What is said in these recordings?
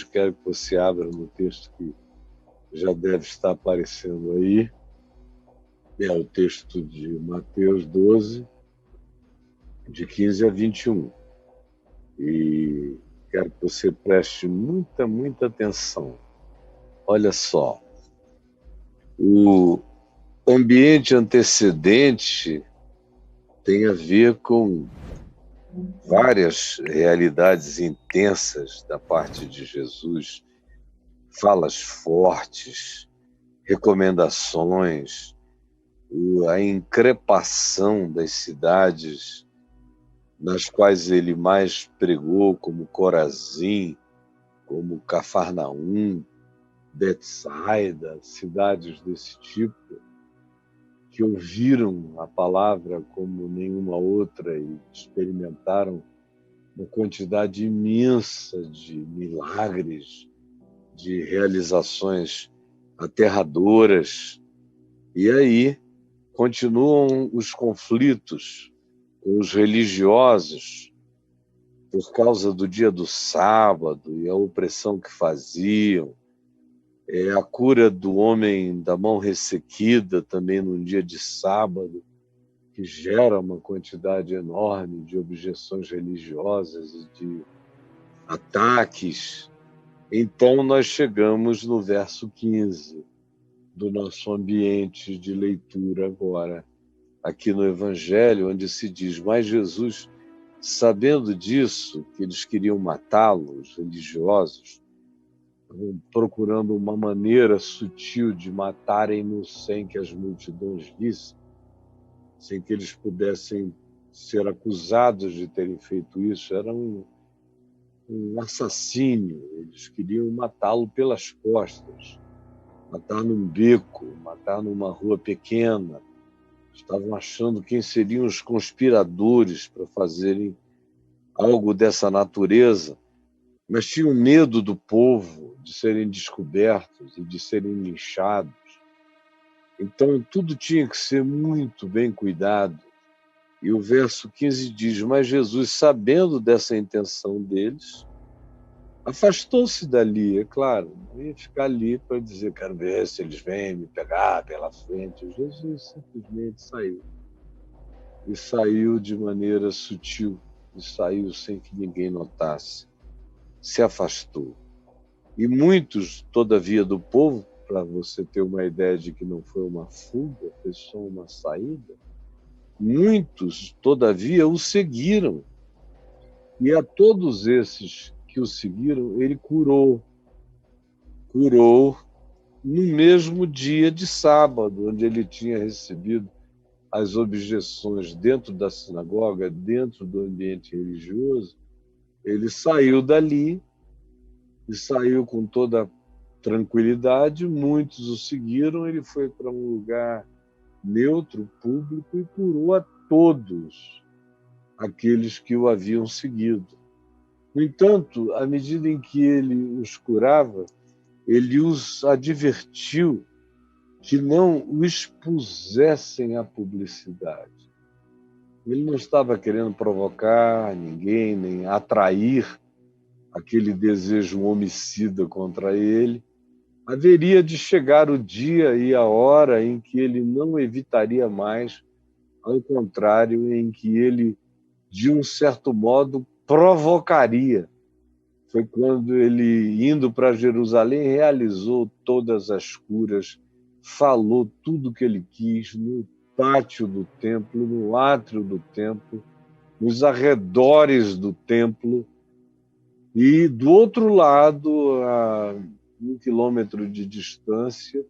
quero que você abra no texto que já deve estar aparecendo aí. É o texto de Mateus 12, de 15 a 21. E quero que você preste muita, muita atenção. Olha só, o ambiente antecedente tem a ver com várias realidades intensas da parte de Jesus, falas fortes, recomendações, a increpação das cidades nas quais ele mais pregou, como Corazim, como Cafarnaum, Betsaida, cidades desse tipo, que ouviram a palavra como nenhuma outra e experimentaram uma quantidade imensa de milagres, de realizações aterradoras. E aí continuam os conflitos com os religiosos por causa do dia do sábado e a opressão que faziam. A cura do homem da mão ressequida também num dia de sábado, que gera uma quantidade enorme de objeções religiosas e de ataques. Então nós chegamos no verso 15 do nosso ambiente de leitura agora, aqui no Evangelho, onde se diz: mas Jesus, sabendo disso, que eles queriam matá-lo, os religiosos, procurando uma maneira sutil de matarem-no sem que as multidões vissem, sem que eles pudessem ser acusados de terem feito isso. Era um assassínio. Eles queriam matá-lo pelas costas, matar num beco, matar numa rua pequena. Estavam achando quem seriam os conspiradores para fazerem algo dessa natureza, mas tinham medo do povo, de serem descobertos e de serem linchados. Então tudo tinha que ser muito bem cuidado. E o verso 15 diz: mas Jesus, sabendo dessa intenção deles, afastou-se dali. É claro, não ia ficar ali para dizer: quero ver se eles vêm me pegar pela frente. Jesus simplesmente saiu. E saiu de maneira sutil, e saiu sem que ninguém notasse. Se afastou. E muitos, todavia, do povo, para você ter uma ideia de que não foi uma fuga, foi só uma saída, muitos, todavia, o seguiram. E a todos esses que o seguiram, ele curou. Curou no mesmo dia de sábado, onde ele tinha recebido as objeções dentro da sinagoga, dentro do ambiente religioso. Ele saiu dali e saiu com toda tranquilidade. Muitos o seguiram. Ele foi para um lugar neutro, público, e curou a todos aqueles que o haviam seguido. No entanto, à medida em que ele os curava, ele os advertiu que não o expusessem à publicidade. Ele não estava querendo provocar ninguém, nem atrair aquele desejo homicida contra ele. Haveria de chegar o dia e a hora em que ele não evitaria mais, ao contrário, em que ele, de um certo modo, provocaria. Foi quando ele, indo para Jerusalém, realizou todas as curas, falou tudo o que ele quis no pátio do templo, no átrio do templo, nos arredores do templo. E do outro lado, a 1 quilômetro de distância,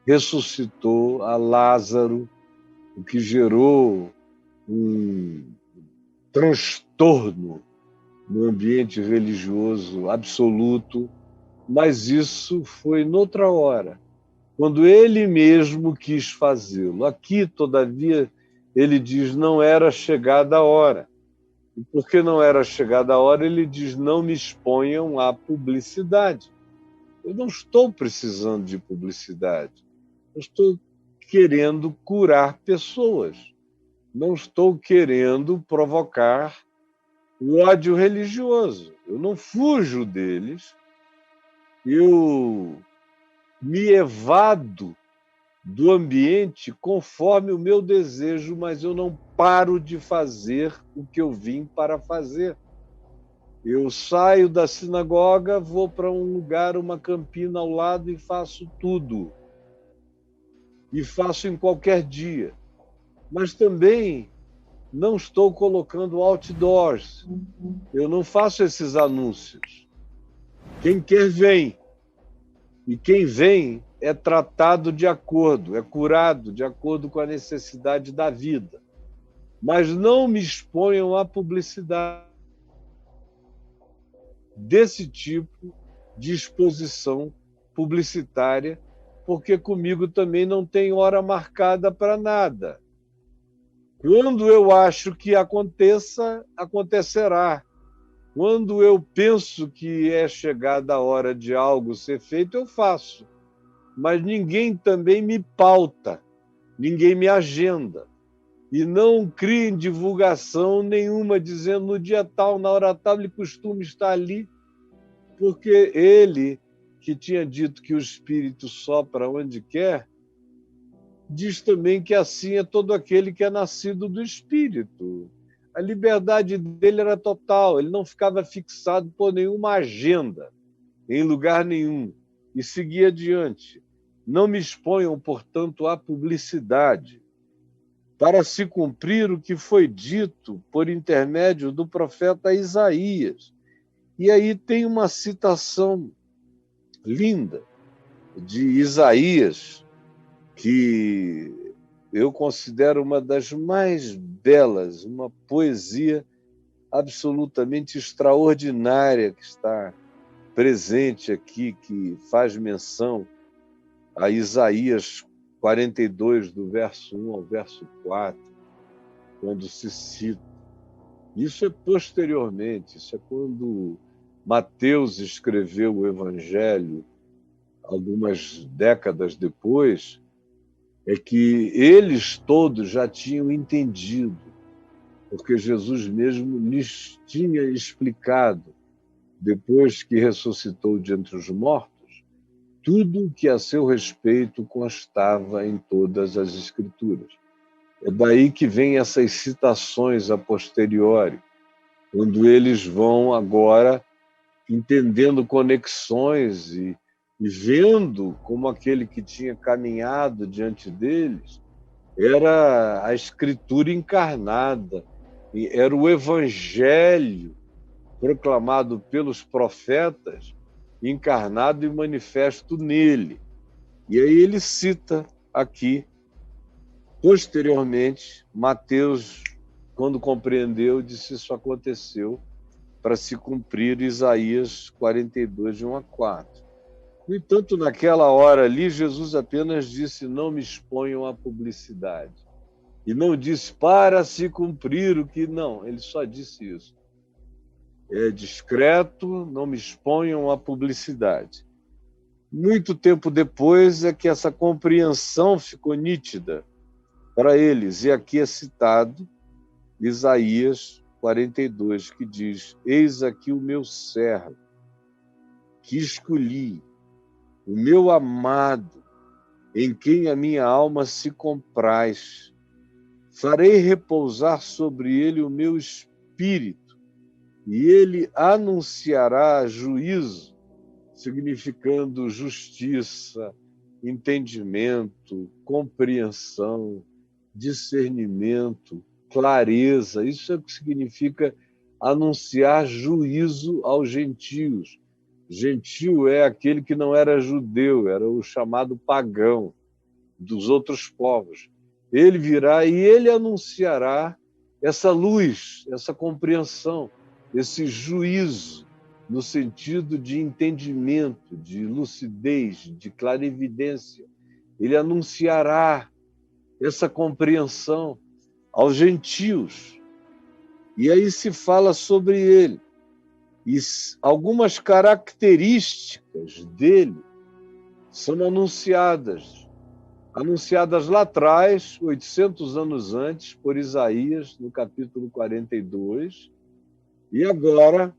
ressuscitou a Lázaro, o que gerou um transtorno no ambiente religioso absoluto. Mas isso foi noutra hora, quando ele mesmo quis fazê-lo. Aqui, todavia, ele diz: não era chegada a hora. E porque não era chegada a hora, ele diz: não me exponham à publicidade. Eu não estou precisando de publicidade. Eu estou querendo curar pessoas. Não estou querendo provocar o ódio religioso. Eu não fujo deles, eu me evado do ambiente conforme o meu desejo, mas eu não paro de fazer o que eu vim para fazer. Eu saio da sinagoga, vou para um lugar, uma campina ao lado e faço tudo. E faço em qualquer dia. Mas também não estou colocando outdoors. Eu não faço esses anúncios. Quem quer, vem. E quem vem é tratado de acordo, é curado de acordo com a necessidade da vida. Mas não me exponham à publicidade desse tipo de exposição publicitária, porque comigo também não tem hora marcada para nada. Quando eu acho que aconteça, acontecerá. Quando eu penso que é chegada a hora de algo ser feito, eu faço. Mas ninguém também me pauta, ninguém me agenda. E não criem divulgação nenhuma dizendo no dia tal, na hora tal, ele costuma estar ali, porque ele, que tinha dito que o Espírito sopra onde quer, diz também que assim é todo aquele que é nascido do Espírito. A liberdade dele era total, ele não ficava fixado por nenhuma agenda, em lugar nenhum, e seguia adiante. Não me exponham, portanto, à publicidade, para se cumprir o que foi dito por intermédio do profeta Isaías. E aí tem uma citação linda de Isaías, que eu considero uma das mais belas, uma poesia absolutamente extraordinária que está presente aqui, que faz menção a Isaías 42, do verso 1 ao verso 4, quando se cita. Isso é posteriormente, isso é quando Mateus escreveu o Evangelho, algumas décadas depois, é que eles todos já tinham entendido, porque Jesus mesmo lhes tinha explicado, depois que ressuscitou de entre os mortos, tudo o que a seu respeito constava em todas as Escrituras. É daí que vem essas citações a posteriori, quando eles vão agora entendendo conexões e vendo como aquele que tinha caminhado diante deles era a Escritura encarnada, era o Evangelho proclamado pelos profetas, encarnado e manifesto nele. E aí ele cita aqui, posteriormente, Mateus, quando compreendeu, disse: isso aconteceu para se cumprir Isaías 42, de 1 a 4. No entanto, naquela hora ali, Jesus apenas disse: não me exponham à publicidade. E não disse para se cumprir o que... Não, ele só disse isso. É discreto, não me exponham à publicidade. Muito tempo depois é que essa compreensão ficou nítida para eles. E aqui é citado Isaías 42, que diz: eis aqui o meu servo, que escolhi, o meu amado, em quem a minha alma se compraz. Farei repousar sobre ele o meu espírito, e ele anunciará juízo, significando justiça, entendimento, compreensão, discernimento, clareza. Isso é o que significa anunciar juízo aos gentios. Gentio é aquele que não era judeu, era o chamado pagão dos outros povos. Ele virá e ele anunciará essa luz, essa compreensão, esse juízo, no sentido de entendimento, de lucidez, de clarividência. Ele anunciará essa compreensão aos gentios. E aí se fala sobre ele. E algumas características dele são anunciadas lá atrás, 800 anos antes, por Isaías, no capítulo 42, e agora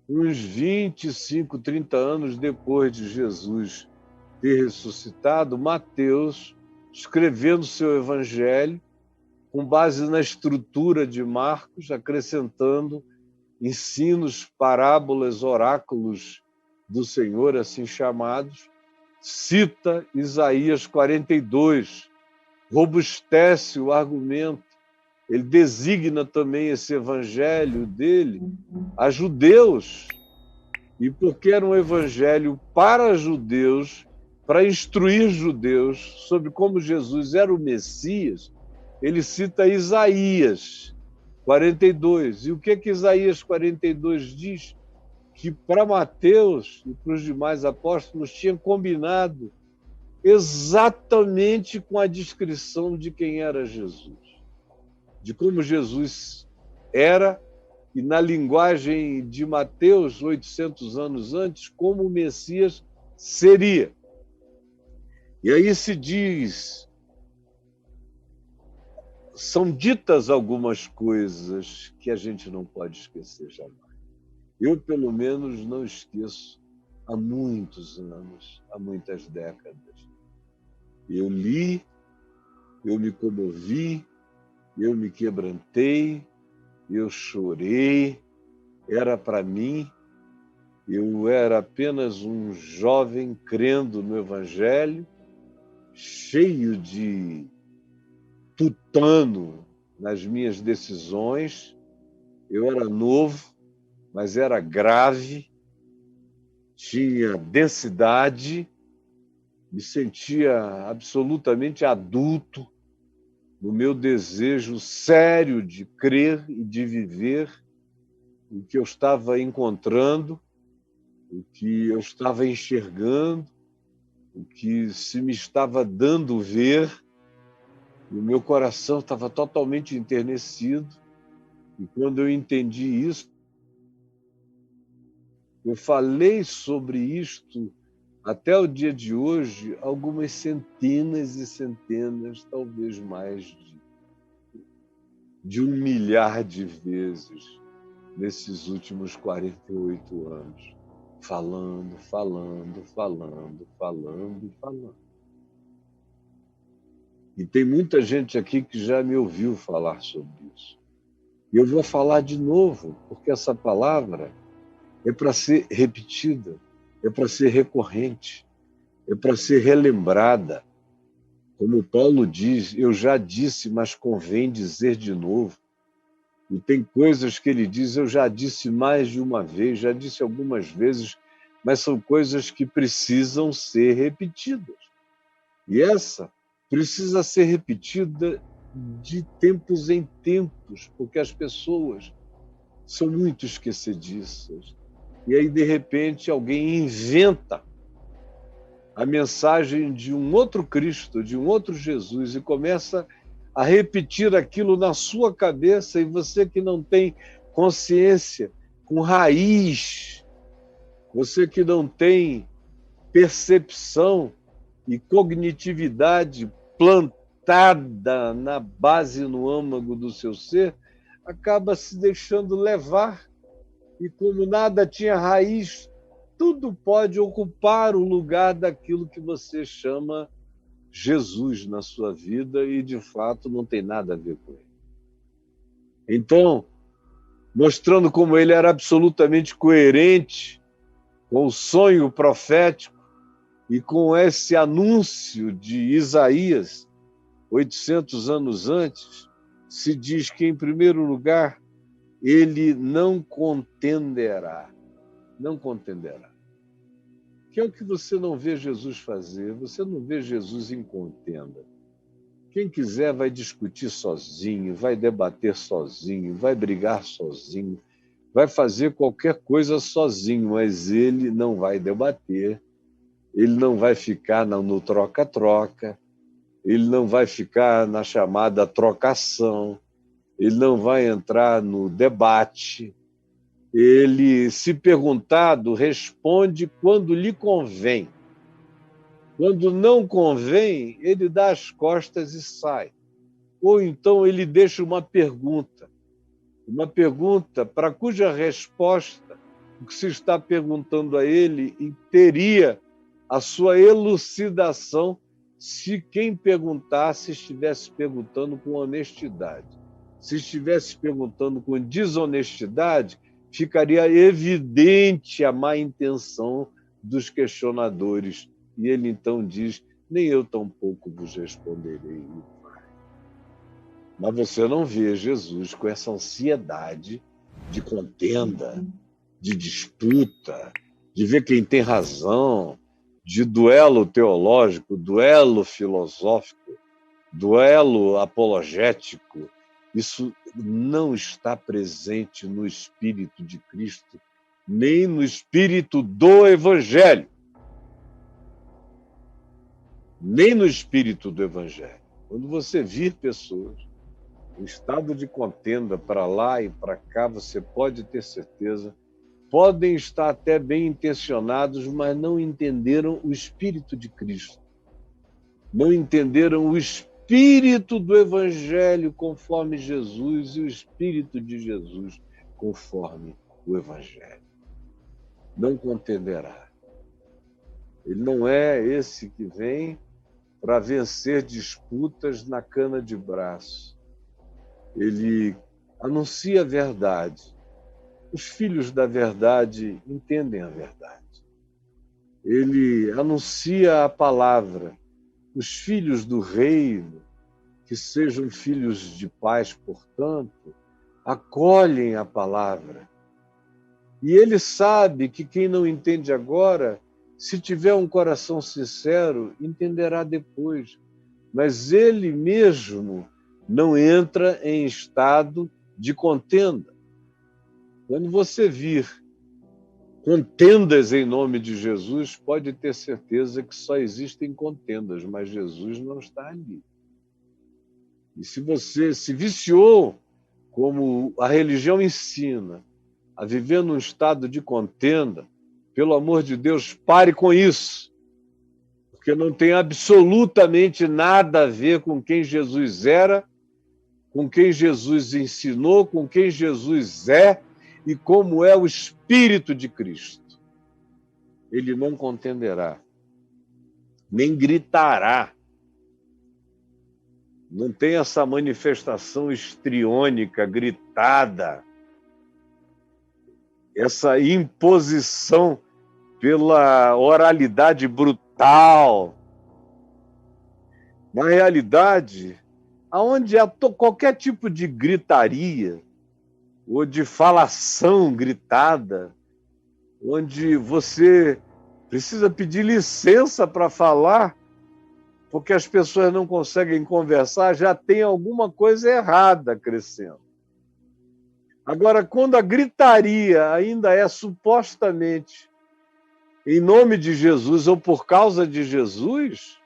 uns 25, 30 anos depois de Jesus ter ressuscitado, Mateus, escrevendo seu evangelho, com base na estrutura de Marcos, acrescentando ensinos, parábolas, oráculos do Senhor, assim chamados, cita Isaías 42, robustece o argumento. Ele designa também esse evangelho dele a judeus, e porque era um evangelho para judeus, para instruir judeus sobre como Jesus era o Messias, ele cita Isaías 42. E o que Isaías 42 diz? Que para Mateus e para os demais apóstolos tinha combinado exatamente com a descrição de quem era Jesus, de como Jesus era, e na linguagem de Mateus, 800 anos antes, como o Messias seria. E aí se diz, são ditas algumas coisas que a gente não pode esquecer jamais. Eu, pelo menos, não esqueço há muitos anos, há muitas décadas. Eu li, eu me comovi, eu me quebrantei, eu chorei, era para mim, eu era apenas um jovem crendo no Evangelho, cheio de tutano nas minhas decisões. Eu era novo, mas era grave, tinha densidade, me sentia absolutamente adulto no meu desejo sério de crer e de viver o que eu estava encontrando, o que eu estava enxergando, o que se me estava dando ver. E o meu coração estava totalmente enternecido. E quando eu entendi isso, eu falei sobre isto até o dia de hoje algumas centenas e centenas, talvez mais de 1 milhar de vezes nesses últimos 48 anos. Falando. E tem muita gente aqui que já me ouviu falar sobre isso. E eu vou falar de novo, porque essa palavra é para ser repetida, é para ser recorrente, é para ser relembrada. Como Paulo diz, eu já disse, mas convém dizer de novo. E tem coisas que ele diz, eu já disse mais de uma vez, já disse algumas vezes, mas são coisas que precisam ser repetidas. E essa precisa ser repetida de tempos em tempos, porque as pessoas são muito esquecediças. E aí, de repente, alguém inventa a mensagem de um outro Cristo, de um outro Jesus, e começa a repetir aquilo na sua cabeça, e você que não tem consciência com raiz, você que não tem percepção e cognitividade plantada na base, no âmago do seu ser, acaba se deixando levar, e como nada tinha raiz, tudo pode ocupar o lugar daquilo que você chama Jesus na sua vida, e de fato não tem nada a ver com ele. Então, mostrando como ele era absolutamente coerente com o sonho profético e com esse anúncio de Isaías, 800 anos antes, se diz que, em primeiro lugar, ele não contenderá. Não contenderá. Que é o que você não vê Jesus fazer. Você não vê Jesus em contenda. Quem quiser vai discutir sozinho, vai debater sozinho, vai brigar sozinho, vai fazer qualquer coisa sozinho, mas ele não vai debater, ele não vai ficar no troca-troca, ele não vai ficar na chamada trocação, ele não vai entrar no debate. Ele, se perguntado, responde quando lhe convém. Quando não convém, ele dá as costas e sai. Ou então ele deixa uma pergunta para cuja resposta o que se está perguntando a ele e teria a sua elucidação se quem perguntasse estivesse perguntando com honestidade. Se estivesse perguntando com desonestidade, ficaria evidente a má intenção dos questionadores. E ele então diz: nem eu tampouco vos responderei. Mas você não vê Jesus com essa ansiedade de contenda, de disputa, de ver quem tem razão, de duelo teológico, duelo filosófico, duelo apologético. Isso não está presente no Espírito de Cristo, nem no Espírito do Evangelho. Nem no Espírito do Evangelho. Quando você vir pessoas em estado de contenda para lá e para cá, você pode ter certeza, podem estar até bem intencionados, mas não entenderam o Espírito de Cristo. Não entenderam o Espírito do Evangelho conforme Jesus e o Espírito de Jesus conforme o Evangelho. Não contenderá. Ele não é esse que vem para vencer disputas na cana de braço. Ele anuncia a verdade. Os filhos da verdade entendem a verdade. Ele anuncia a palavra. Os filhos do reino, que sejam filhos de paz, portanto, acolhem a palavra. E ele sabe que quem não entende agora, se tiver um coração sincero, entenderá depois. Mas ele mesmo não entra em estado de contenda. Quando você vir contendas em nome de Jesus, pode ter certeza que só existem contendas, mas Jesus não está ali. E se você se viciou, como a religião ensina, a viver num estado de contenda, pelo amor de Deus, pare com isso. Porque não tem absolutamente nada a ver com quem Jesus era, com quem Jesus ensinou, com quem Jesus é e como é o Espírito de Cristo. Ele não contenderá, nem gritará. Não tem essa manifestação histriônica, gritada, essa imposição pela oralidade brutal. Na realidade, aonde há qualquer tipo de gritaria ou de falação gritada, onde você precisa pedir licença para falar, porque as pessoas não conseguem conversar, já tem alguma coisa errada crescendo. Agora, quando a gritaria ainda é supostamente em nome de Jesus ou por causa de Jesus,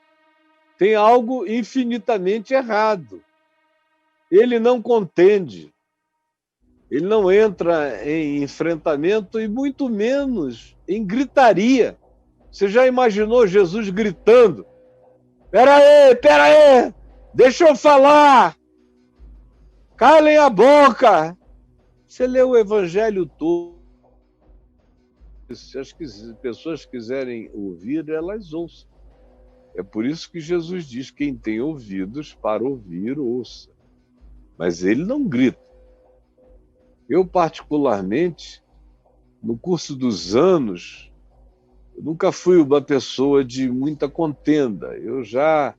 tem algo infinitamente errado. Ele não contende, ele não entra em enfrentamento e muito menos em gritaria. Você já imaginou Jesus gritando: pera aí, deixa eu falar, calem a boca. Você lê o Evangelho todo, se as pessoas quiserem ouvir, elas ouçam. É por isso que Jesus diz: quem tem ouvidos para ouvir, ouça. Mas ele não grita. Eu, particularmente, no curso dos anos, eu nunca fui uma pessoa de muita contenda. Eu já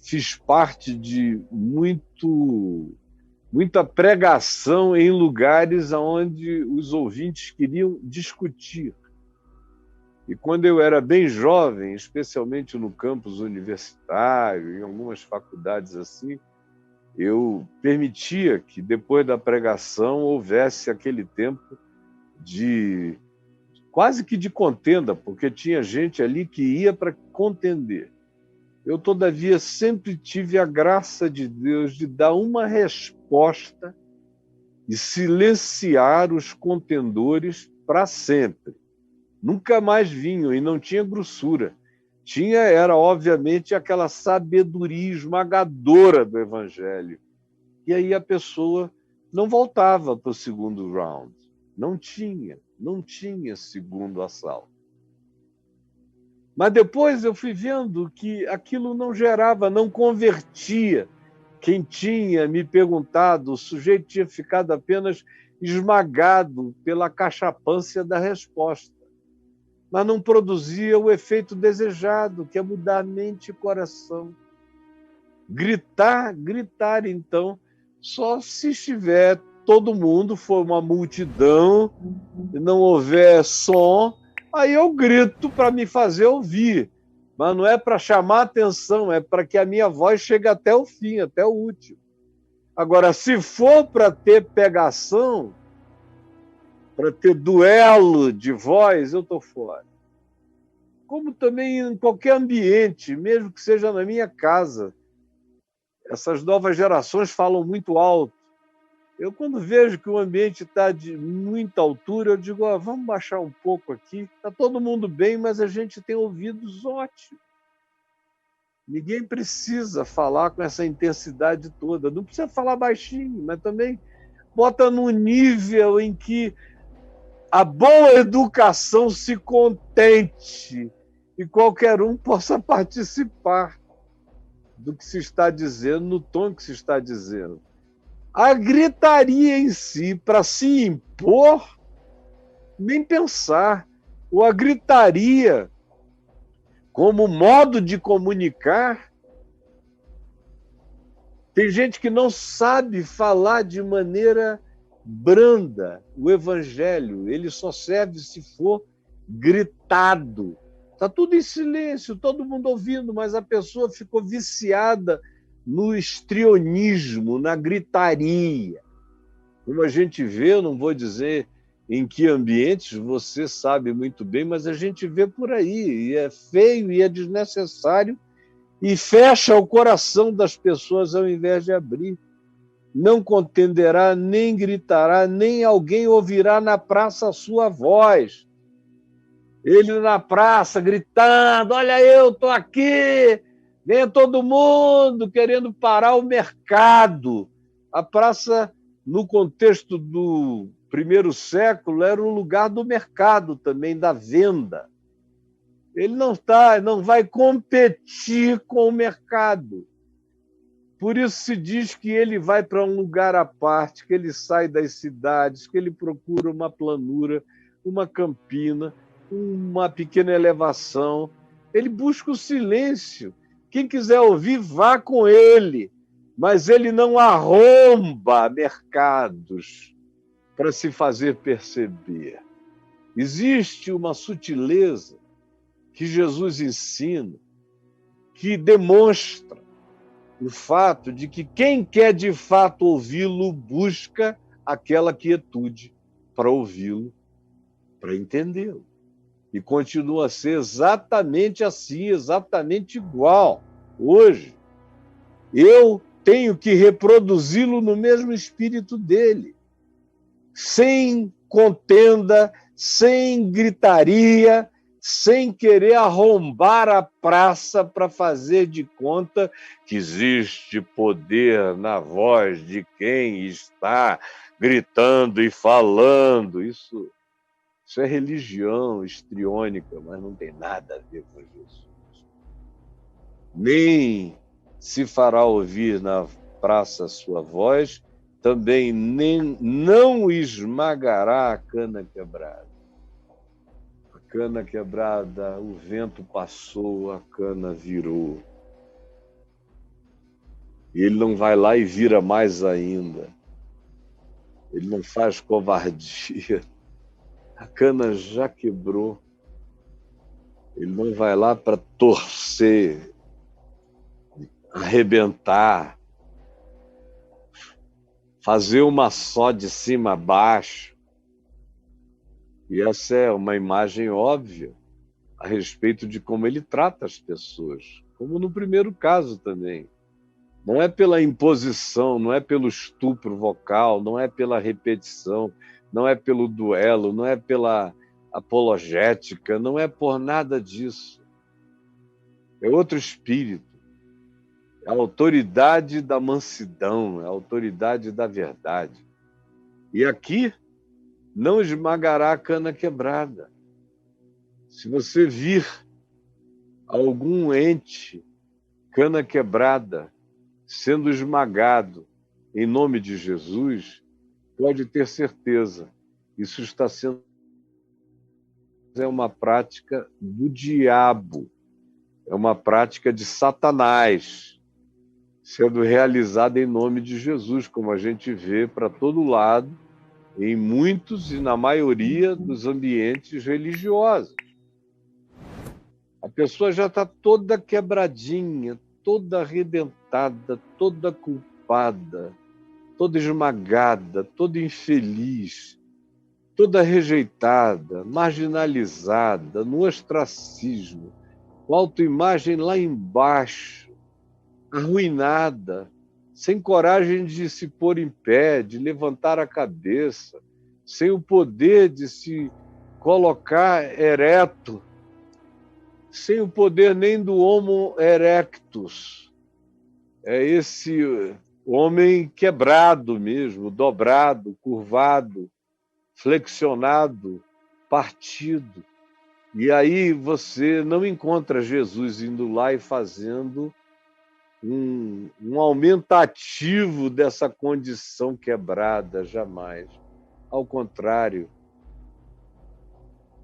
fiz parte de muita pregação em lugares onde os ouvintes queriam discutir. E quando eu era bem jovem, especialmente no campus universitário, em algumas faculdades assim, eu permitia que depois da pregação houvesse aquele tempo de quase que de contenda, porque tinha gente ali que ia para contender. Eu, todavia, sempre tive a graça de Deus de dar uma resposta e silenciar os contendores para sempre. Nunca mais vinham e não tinha grossura. Era, obviamente, aquela sabedoria esmagadora do Evangelho. E aí a pessoa não voltava para o segundo round. Não tinha. Não tinha segundo assalto. Mas depois eu fui vendo que aquilo não gerava, não convertia. Quem tinha me perguntado, o sujeito tinha ficado apenas esmagado pela cachapância da resposta, mas não produzia o efeito desejado, que é mudar mente e coração. Gritar, então, só se estiver todo mundo, for uma multidão, e não houver som, aí eu grito para me fazer ouvir. Mas não é para chamar atenção, é para que a minha voz chegue até o fim, até o último. Agora, se for para ter pegação, para ter duelo de voz, eu estou fora. Como também em qualquer ambiente, mesmo que seja na minha casa. Essas novas gerações falam muito alto. Eu, quando vejo que o ambiente está de muita altura, eu digo, vamos baixar um pouco aqui. Está todo mundo bem, mas a gente tem ouvidos ótimos. Ninguém precisa falar com essa intensidade toda. Não precisa falar baixinho, mas também bota num nível em que a boa educação se contente e qualquer um possa participar do que se está dizendo, no tom que se está dizendo. A gritaria em si, para se impor, nem pensar. Ou a gritaria como modo de comunicar. Tem gente que não sabe falar de maneira branda. O evangelho, ele só serve se for gritado. Está tudo em silêncio, todo mundo ouvindo, mas a pessoa ficou viciada no histrionismo, na gritaria. Como a gente vê, eu não vou dizer em que ambientes, você sabe muito bem, mas a gente vê por aí, e é feio e é desnecessário, e fecha o coração das pessoas ao invés de abrir. Não contenderá, nem gritará, nem alguém ouvirá na praça a sua voz. Ele na praça gritando, olha eu estou aqui, vem todo mundo querendo parar o mercado. A praça, no contexto do primeiro século, era um lugar do mercado também, da venda. Ele não vai competir com o mercado. Por isso se diz que ele vai para um lugar à parte, que ele sai das cidades, que ele procura uma planura, uma campina, uma pequena elevação. Ele busca o silêncio. Quem quiser ouvir, vá com ele. Mas ele não arromba mercados para se fazer perceber. Existe uma sutileza que Jesus ensina, que demonstra o fato de que quem quer de fato ouvi-lo busca aquela quietude para ouvi-lo, para entendê-lo. E continua a ser exatamente assim, exatamente igual hoje. Eu tenho que reproduzi-lo no mesmo espírito dele, sem contenda, sem gritaria, sem querer arrombar a praça para fazer de conta que existe poder na voz de quem está gritando e falando. Isso é religião histriônica, mas não tem nada a ver com Jesus. Nem se fará ouvir na praça sua voz, também nem, não esmagará a cana quebrada. A cana quebrada, o vento passou, a cana virou. E ele não vai lá e vira mais ainda. Ele não faz covardia. A cana já quebrou. Ele não vai lá para torcer, arrebentar, fazer uma só de cima a baixo. E essa é uma imagem óbvia a respeito de como ele trata as pessoas, como no primeiro caso também. Não é pela imposição, não é pelo estupro vocal, não é pela repetição, não é pelo duelo, não é pela apologética, não é por nada disso. É outro espírito. É a autoridade da mansidão, é a autoridade da verdade. E aqui não esmagará a cana quebrada. Se você vir algum ente cana quebrada sendo esmagado em nome de Jesus, pode ter certeza, isso está sendo uma prática do diabo, é uma prática de Satanás, sendo realizada em nome de Jesus, como a gente vê para todo lado, em muitos e na maioria dos ambientes religiosos. A pessoa já está toda quebradinha, toda arrebentada, toda culpada, toda esmagada, toda infeliz, toda rejeitada, marginalizada, no ostracismo, com a autoimagem lá embaixo, arruinada, sem coragem de se pôr em pé, de levantar a cabeça, sem o poder de se colocar ereto, sem o poder nem do homo erectus. É esse homem quebrado mesmo, dobrado, curvado, flexionado, partido. E aí você não encontra Jesus indo lá e fazendo um aumentativo dessa condição quebrada, jamais. Ao contrário,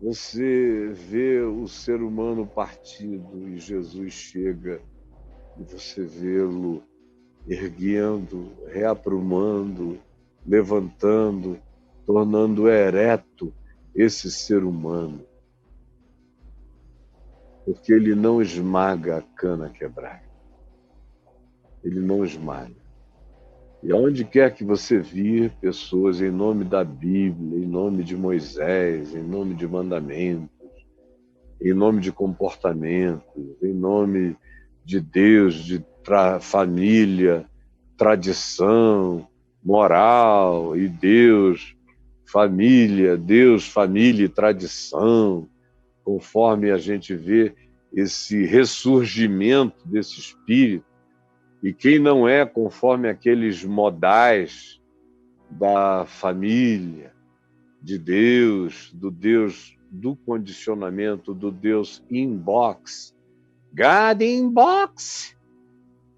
você vê o ser humano partido e Jesus chega e você vê-lo erguendo, reaprumando, levantando, tornando ereto esse ser humano. Porque ele não esmaga a cana quebrada. Ele não esmaga. E aonde quer que você vir pessoas em nome da Bíblia, em nome de Moisés, em nome de mandamentos, em nome de comportamentos, em nome de Deus, de família, tradição, moral, e Deus, família e tradição, conforme a gente vê esse ressurgimento desse espírito. E quem não é conforme aqueles modais da família, de Deus, do Deus do condicionamento, do Deus inbox, God inbox,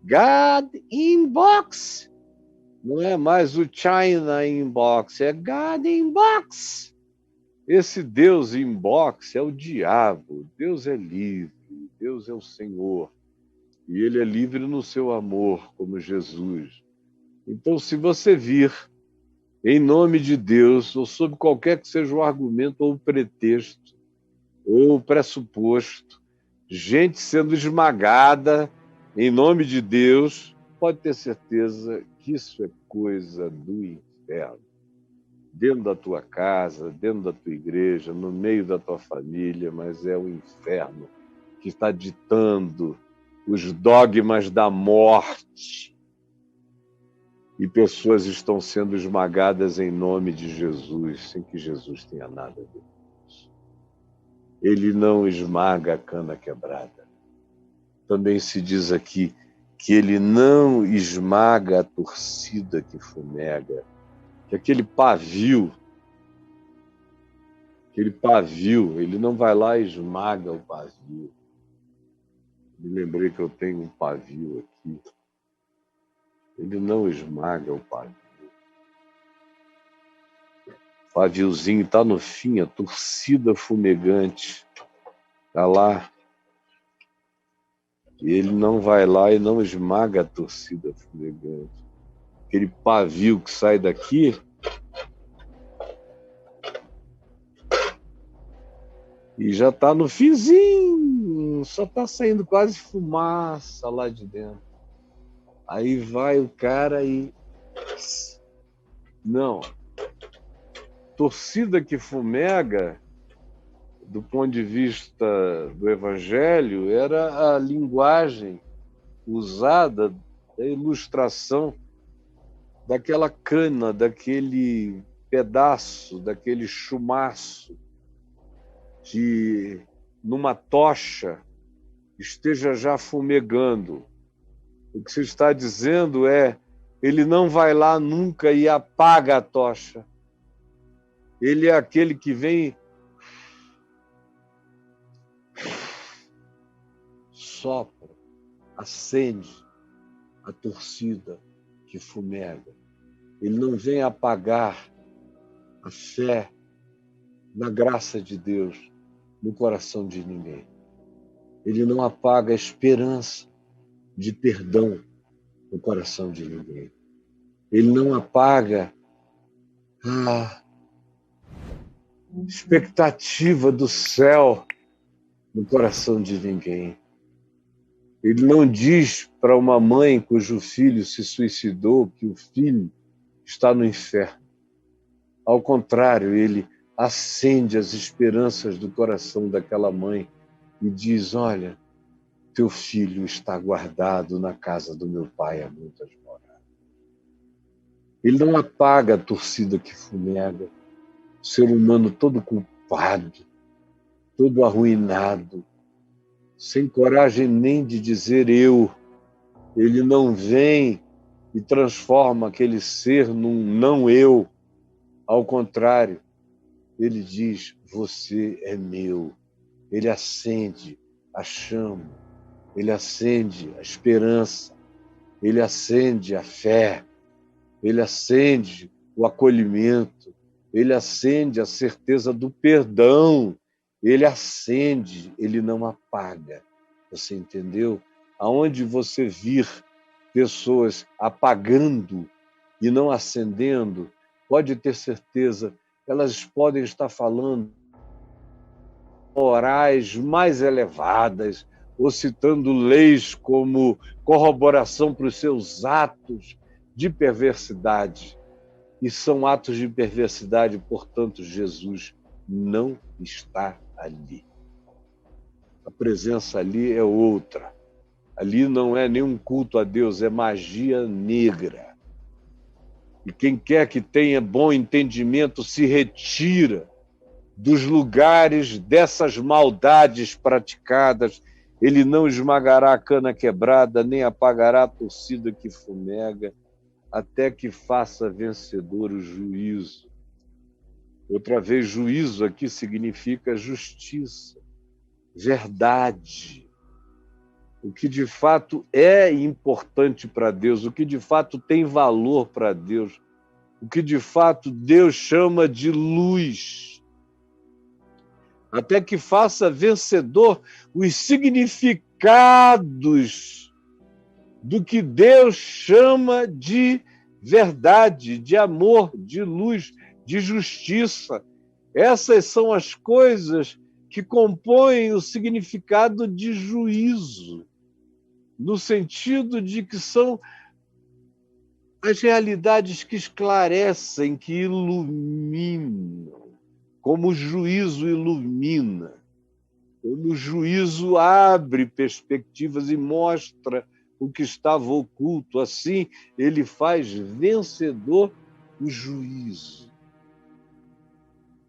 God inbox. Não é mais o China inbox, é God inbox. Esse Deus inbox é o diabo. Deus é livre, Deus é o Senhor. E ele é livre no seu amor, como Jesus. Então, se você vir, em nome de Deus, ou sob qualquer que seja o argumento, ou o pretexto, ou o pressuposto, gente sendo esmagada em nome de Deus, pode ter certeza que isso é coisa do inferno. Dentro da tua casa, dentro da tua igreja, no meio da tua família, mas é o inferno que está ditando os dogmas da morte. E pessoas estão sendo esmagadas em nome de Jesus, sem que Jesus tenha nada a ver com isso. Ele não esmaga a cana quebrada. Também se diz aqui que ele não esmaga a torcida que fumega, que aquele pavio, ele não vai lá e esmaga o pavio. Me lembrei que eu tenho um pavio aqui. Ele não esmaga o pavio. O paviozinho está no fim, a torcida fumegante está lá. E ele não vai lá e não esmaga a torcida fumegante. Aquele pavio que sai daqui e já está no finzinho, só está saindo quase fumaça lá de dentro. Aí vai o cara e... Não. Torcida que fumega, do ponto de vista do Evangelho, era a linguagem usada da ilustração daquela cana, daquele pedaço, daquele chumaço que numa tocha esteja já fumegando. O que você está dizendo é, ele não vai lá nunca e apaga a tocha. Ele é aquele que vem, sopra, acende a torcida que fumega. Ele não vem apagar a fé na graça de Deus no coração de ninguém. Ele não apaga a esperança de perdão no coração de ninguém. Ele não apaga a expectativa do céu no coração de ninguém. Ele não diz para uma mãe cujo filho se suicidou que o filho está no inferno. Ao contrário, ele acende as esperanças do coração daquela mãe e diz: olha, teu filho está guardado na casa do meu pai há muitas moradas. Ele não apaga a torcida que fumega, o ser humano todo culpado, todo arruinado, sem coragem nem de dizer eu. Ele não vem e transforma aquele ser num não eu. Ao contrário, ele diz: você é meu. Ele acende a chama, ele acende a esperança, ele acende a fé, ele acende o acolhimento, ele acende a certeza do perdão, ele acende, ele não apaga. Você entendeu? Aonde você vir pessoas apagando e não acendendo, pode ter certeza, elas podem estar falando morais mais elevadas, ou citando leis como corroboração para os seus atos de perversidade. E são atos de perversidade, portanto, Jesus não está ali. A presença ali é outra. Ali não é nenhum culto a Deus, é magia negra. E quem quer que tenha bom entendimento se retira dos lugares dessas maldades praticadas. Ele não esmagará a cana quebrada, nem apagará a torcida que fumega, até que faça vencedor o juízo. Outra vez, juízo aqui significa justiça, verdade. O que de fato é importante para Deus, o que de fato tem valor para Deus, o que de fato Deus chama de luz. Até que faça vencedor os significados do que Deus chama de verdade, de amor, de luz, de justiça. Essas são as coisas que compõem o significado de juízo, no sentido de que são as realidades que esclarecem, que iluminam, como o juízo ilumina, como o juízo abre perspectivas e mostra o que estava oculto. Assim, ele faz vencedor o juízo.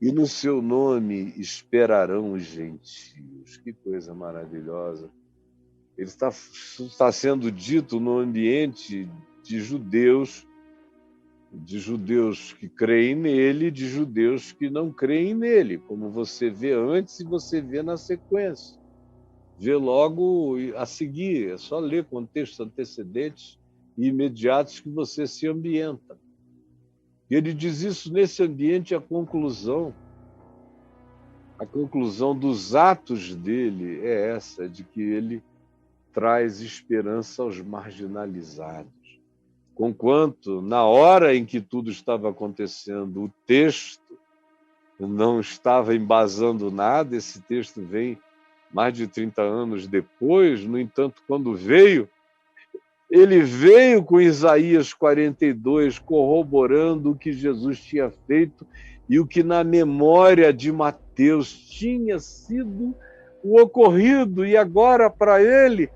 E no seu nome esperarão os gentios. Que coisa maravilhosa. Ele está sendo dito no ambiente de judeus que creem nele, de judeus que não creem nele, como você vê antes e você vê na sequência. Vê logo a seguir, é só ler contextos antecedentes e imediatos que você se ambienta. E ele diz isso nesse ambiente, a conclusão dos atos dele é essa, de que ele traz esperança aos marginalizados. Conquanto, na hora em que tudo estava acontecendo, o texto não estava embasando nada, esse texto vem mais de 30 anos depois. No entanto, quando veio, ele veio com Isaías 42, corroborando o que Jesus tinha feito e o que na memória de Mateus tinha sido o ocorrido. E agora, para ele,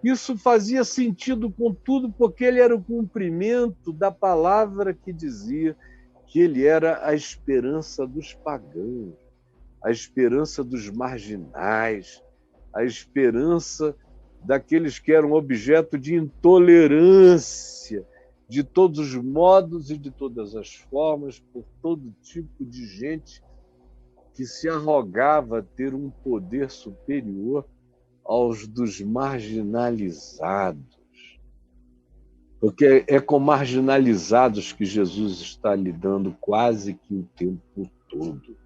isso fazia sentido com tudo, porque ele era o cumprimento da palavra que dizia que ele era a esperança dos pagãos, a esperança dos marginais, a esperança daqueles que eram objeto de intolerância, de todos os modos e de todas as formas, por todo tipo de gente que se arrogava ter um poder superior aos dos marginalizados. Porque é com marginalizados que Jesus está lidando quase que o tempo todo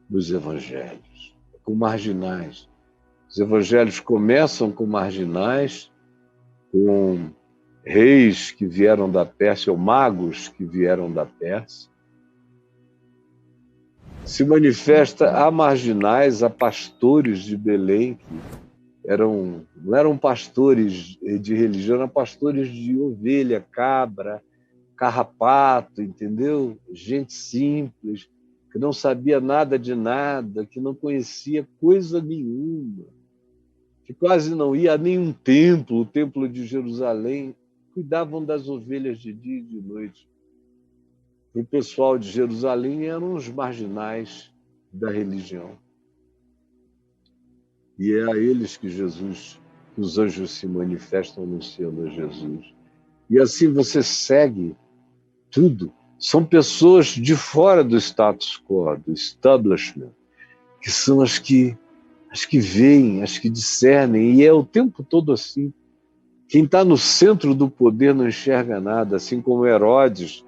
nos evangelhos. Com marginais. Os evangelhos começam com marginais, com reis que vieram da Pérsia, ou magos que vieram da Pérsia. Se manifesta a marginais, a pastores de Belém, que não eram pastores de religião, eram pastores de ovelha, cabra, carrapato, entendeu? Gente simples, que não sabia nada de nada, que não conhecia coisa nenhuma, que quase não ia a nenhum templo, o templo de Jerusalém, cuidavam das ovelhas de dia e de noite. O pessoal de Jerusalém eram os marginais da religião. E é a eles que os anjos se manifestam anunciando a Jesus. E assim você segue tudo. São pessoas de fora do status quo, do establishment, que são as que veem, as que discernem, e é o tempo todo assim. Quem está no centro do poder não enxerga nada, assim como Herodes,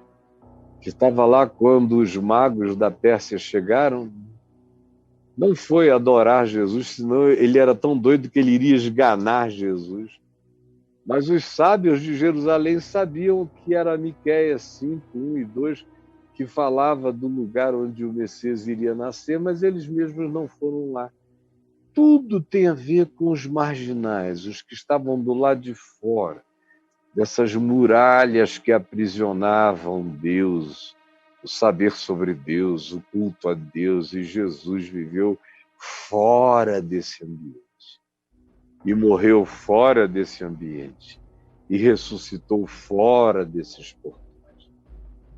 que estava lá quando os magos da Pérsia chegaram, não foi adorar Jesus, senão ele era tão doido que ele iria esganar Jesus. Mas os sábios de Jerusalém sabiam que era Miqueias 5, 1 e 2, que falava do lugar onde o Messias iria nascer, mas eles mesmos não foram lá. Tudo tem a ver com os marginais, os que estavam do lado de fora, dessas muralhas que aprisionavam Deus, o saber sobre Deus, o culto a Deus, e Jesus viveu fora desse ambiente. E morreu fora desse ambiente. E ressuscitou fora desses portões.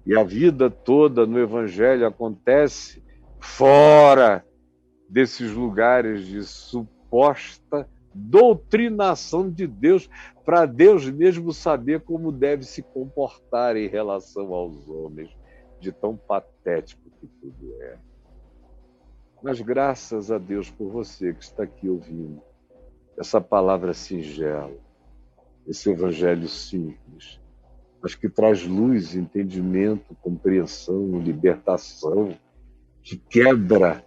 E a vida toda no Evangelho acontece fora desses lugares de suposta doutrinação de Deus, para Deus mesmo saber como deve se comportar em relação aos homens, de tão patético que tudo é. Mas graças a Deus por você que está aqui ouvindo essa palavra singela, esse evangelho simples, mas que traz luz, entendimento, compreensão, libertação, que quebra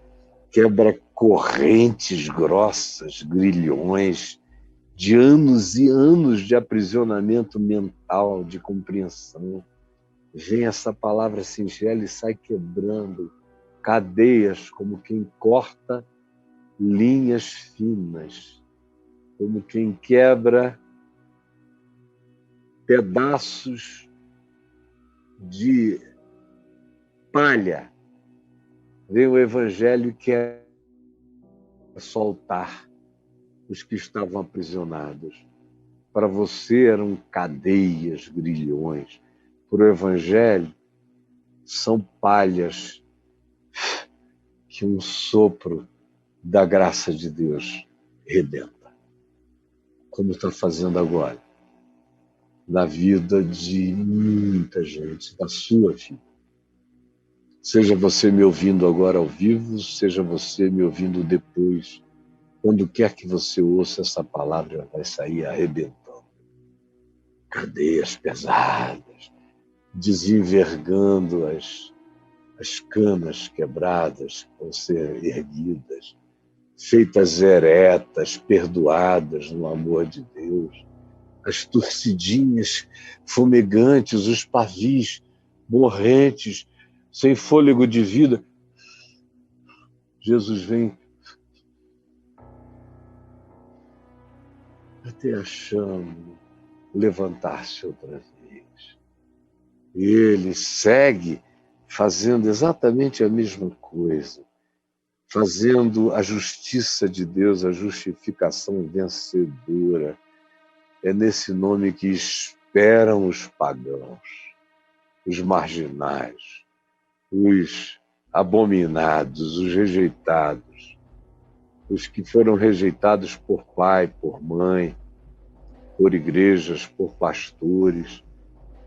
correntes grossas, grilhões, de anos e anos de aprisionamento mental, de compreensão. Vem essa palavra singela e sai quebrando cadeias, como quem corta linhas finas, como quem quebra pedaços de palha. Vem o Evangelho que quer soltar os que estavam aprisionados. Para você eram cadeias, grilhões. Para o Evangelho são palhas que um sopro da graça de Deus rebenta. Como está fazendo agora. Na vida de muita gente, da sua vida. Seja você me ouvindo agora ao vivo, seja você me ouvindo depois. Quando quer que você ouça essa palavra, vai sair arrebentando. Cadeias pesadas, desenvergando as canas quebradas que vão ser erguidas, feitas eretas, perdoadas no amor de Deus, as torcidinhas fumegantes, os pavis morrentes, sem fôlego de vida. Jesus vem até a chama levantar-se outra vez. E ele segue fazendo exatamente a mesma coisa, fazendo a justiça de Deus, a justificação vencedora. É nesse nome que esperam os pagãos, os marginais, os abominados, os rejeitados, os que foram rejeitados por pai, por mãe, por igrejas, por pastores,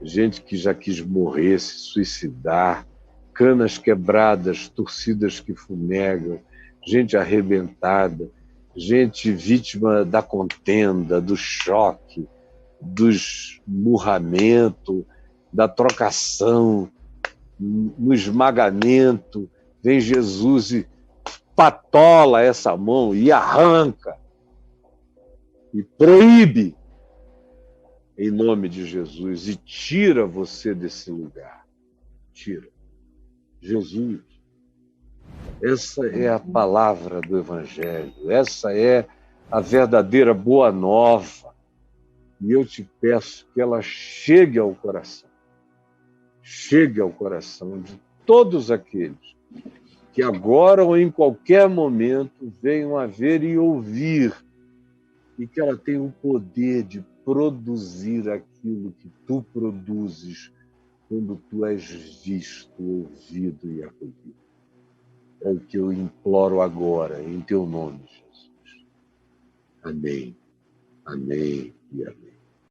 gente que já quis morrer, se suicidar, canas quebradas, torcidas que fumegam, gente arrebentada, gente vítima da contenda, do choque, do esmurramento, da trocação, no esmagamento. Vem Jesus e patola essa mão e arranca e proíbe em nome de Jesus e tira você desse lugar. Tira. Jesus. Essa é a palavra do Evangelho. Essa é a verdadeira boa nova. E eu te peço que ela chegue ao coração. Chegue ao coração de todos aqueles que agora ou em qualquer momento venham a ver e ouvir, e que ela tenha o poder de produzir aquilo que tu produzes quando tu és visto, ouvido e acolhido. É o que eu imploro agora, em teu nome, Jesus. Amém, amém e amém.